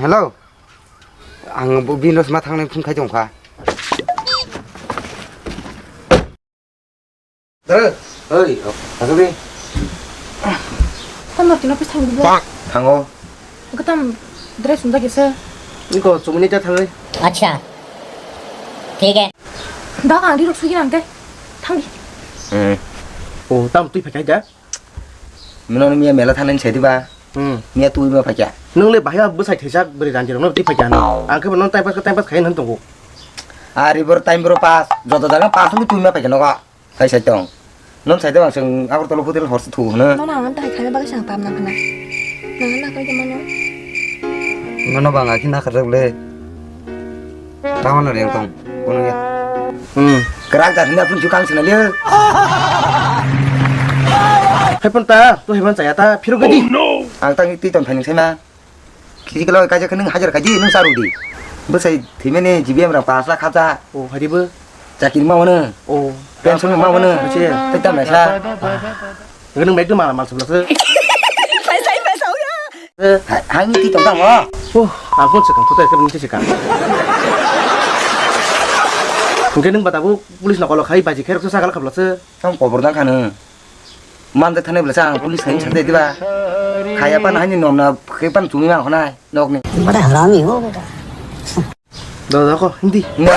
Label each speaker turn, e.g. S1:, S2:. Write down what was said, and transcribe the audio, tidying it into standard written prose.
S1: हेलौ आं बिनोस मा थांनाय फुन खाय दंखा दरे ओइ थांगोन
S2: Tam ngerti lapis tanggung dulu.
S1: थांगौ
S2: Aku tam dress untuk kisah.
S3: 이거 주문이 자 탈래.
S4: अच्छा ठीक है
S2: Dah kan di rusuhin nanti. Tanggi.
S3: 오, 다음 또 이파자 자.
S1: 너는 미야 메라 타는 제디바 미야 뚜이마 파자
S3: 능래 바야 무사이 대작 버리 단지로 너 이파자나. 안 그러면 넌 타임파스 가인 한 동고.
S1: 아리버 타임브로 파스 저도 다가 파스는 뚜이마 파자 너가 가이 살정 넌 살때 방송 아고르톨로 호텔 호스 투는
S2: Nó nào anh ta khai bác sang pam nang kana. Nang nak kau zaman nó.
S1: ngono banga kina kharle tawana reng tong kono ya gerak dari pun juga senale
S3: 해본다. 또 해본 자야다. 필요 그디.
S1: angtang ti ton phaning sema kisi kalau kaja kening hajar kaji nung sarudi besai thimene jibem ra pasla khaja
S3: 오, 하리브.
S1: jakir mawana
S3: 오,
S1: pension mawana
S3: 그렇지.
S1: tetam na sa
S3: 이거는 맥도 말 соб라서.
S1: hangi ti tong tang wa
S3: 오, 안 본스 강 토다 그럼 되지 강. 그게는 받아보 पुलिस नकल खाइ बाजी खेर सागाल खबलस
S1: sam kobor dang khanu man de thane blasa police hain chade diba khaya pan hain nomna khepan chumi ma khonai nok ni
S4: बड़ा हरामी हो बेटा
S3: 너 나고 힌디
S1: ngwa